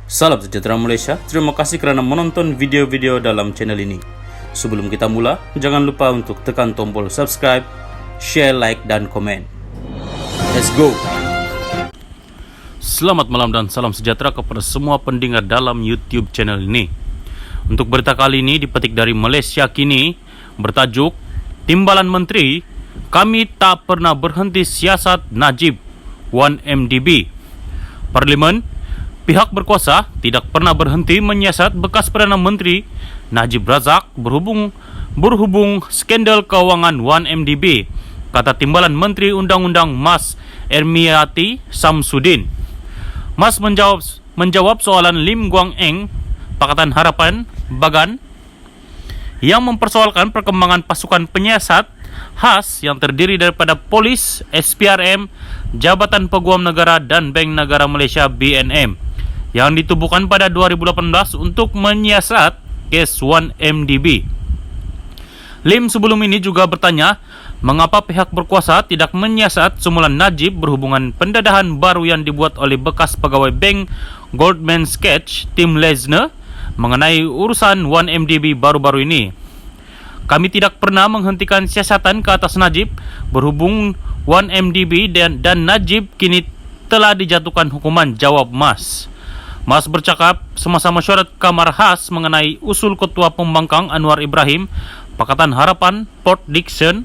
Salam sejahtera Malaysia, terima kasih kerana menonton video-video dalam channel ini. Sebelum kita mula, jangan lupa untuk tekan tombol subscribe, share, like, dan komen. Let's go! Selamat malam dan salam sejahtera kepada semua pendengar dalam YouTube channel ini. Untuk berita kali ini dipetik dari Malaysia Kini, bertajuk Timbalan Menteri, Kami Tak Pernah Berhenti Siasat Najib 1MDB. Parlimen, pihak berkuasa tidak pernah berhenti menyiasat bekas Perdana Menteri Najib Razak berhubung skandal kewangan 1MDB, kata Timbalan Menteri Undang-Undang Mas Ermiati Samsudin. Mas menjawab soalan Lim Guang Eng, Pakatan Harapan Bagan, yang mempersoalkan perkembangan pasukan penyiasat khas yang terdiri daripada Polis, SPRM, Jabatan Peguam Negara dan Bank Negara Malaysia BNM yang ditubuhkan pada 2018 untuk menyiasat kes 1MDB. Lim sebelum ini juga bertanya mengapa pihak berkuasa tidak menyiasat semula Najib berhubungan pendedahan baru yang dibuat oleh bekas pegawai bank Goldman Sachs, Tim Lesner, mengenai urusan 1MDB baru-baru ini. Kami tidak pernah menghentikan siasatan ke atas Najib berhubung 1MDB dan Najib kini telah dijatuhkan hukuman, jawab Mas. Mas bercakap semasa mesyuarat Kamar Khas mengenai usul Ketua Pembangkang Anwar Ibrahim, Pakatan Harapan Port Dickson,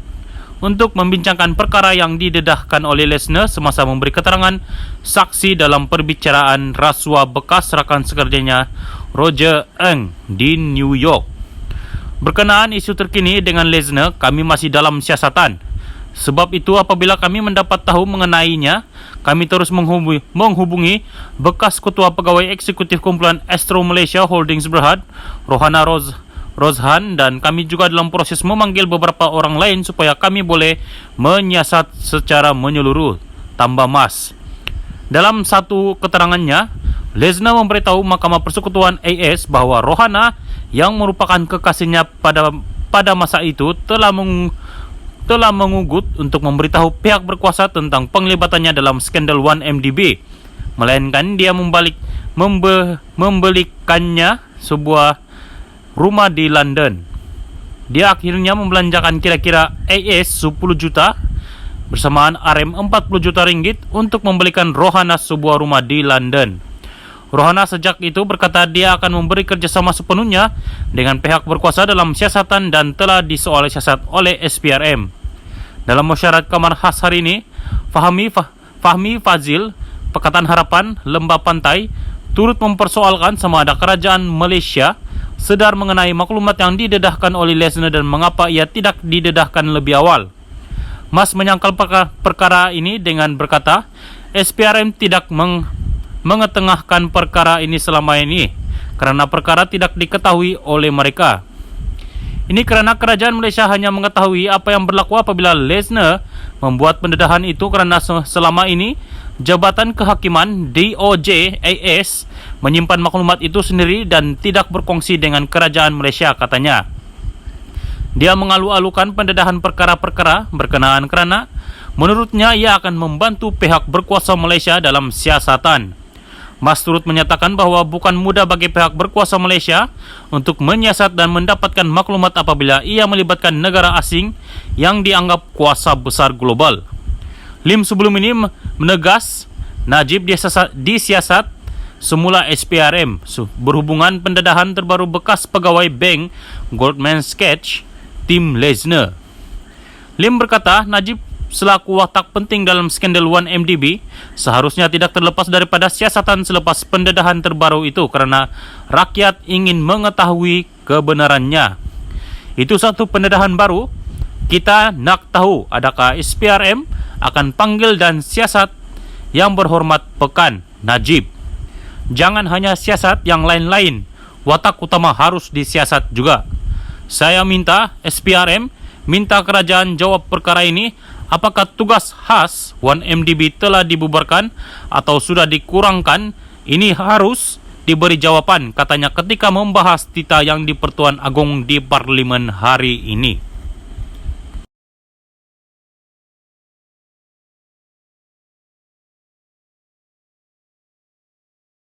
untuk membincangkan perkara yang didedahkan oleh Lesner semasa memberi keterangan saksi dalam perbicaraan rasuah bekas rakan sekerjanya Roger Ng di New York. Berkenaan isu terkini dengan Lesner, kami masih dalam siasatan. Sebab itu apabila kami mendapat tahu mengenainya, kami terus menghubungi bekas Ketua Pegawai Eksekutif Kumpulan Astro Malaysia Holdings Berhad, Rohana Rozhan, dan kami juga dalam proses memanggil beberapa orang lain supaya kami boleh menyiasat secara menyeluruh, tambah Mas. Dalam satu keterangannya, Lesner memberitahu Mahkamah Persekutuan AS bahawa Rohana yang merupakan kekasihnya pada masa itu telah mengugut untuk memberitahu pihak berkuasa tentang penglibatannya dalam skandal 1MDB, melainkan dia membelikannya sebuah rumah di London. Dia akhirnya membelanjakan kira-kira AS 10 juta bersamaan RM 40 juta ringgit untuk membelikan Rohana sebuah rumah di London. Rohana sejak itu berkata dia akan memberi kerjasama sepenuhnya dengan pihak berkuasa dalam siasatan dan telah disoal siasat oleh SPRM. Dalam mesyuarat Kamar Khas hari ini, Fahmi Fazil, Pakatan Harapan Lembah Pantai, turut mempersoalkan sama ada kerajaan Malaysia sedar mengenai maklumat yang didedahkan oleh Lesner dan mengapa ia tidak didedahkan lebih awal. Mas menyangkal perkara ini dengan berkata, SPRM tidak mengetengahkan perkara ini selama ini kerana perkara tidak diketahui oleh mereka. Ini kerana kerajaan Malaysia hanya mengetahui apa yang berlaku apabila Lesner membuat pendedahan itu kerana selama ini Jabatan Kehakiman DOJ AS menyimpan maklumat itu sendiri dan tidak berkongsi dengan kerajaan Malaysia, katanya. Dia mengalu-alukan pendedahan perkara-perkara berkenaan kerana menurutnya ia akan membantu pihak berkuasa Malaysia dalam siasatan. Mas turut menyatakan bahawa bukan mudah bagi pihak berkuasa Malaysia untuk menyiasat dan mendapatkan maklumat apabila ia melibatkan negara asing yang dianggap kuasa besar global. Lim sebelum ini menegas Najib disiasat semula SPRM berhubungan pendedahan terbaru bekas pegawai bank Goldman Sachs, Tim Lesner. Lim berkata Najib selaku watak penting dalam skandal 1MDB seharusnya tidak terlepas daripada siasatan selepas pendedahan terbaru itu kerana rakyat ingin mengetahui kebenarannya. Itu satu pendedahan baru. Kita nak tahu adakah SPRM akan panggil dan siasat yang berhormat pekan Najib. Jangan hanya siasat, yang lain-lain. Watak utama harus disiasat juga. Saya minta SPRM minta kerajaan jawab perkara ini. Apakah tugas khas 1MDB telah dibubarkan atau sudah dikurangkan? Ini harus diberi jawapan, katanya ketika membahas tita yang di Pertuan Agong di Parlimen hari ini.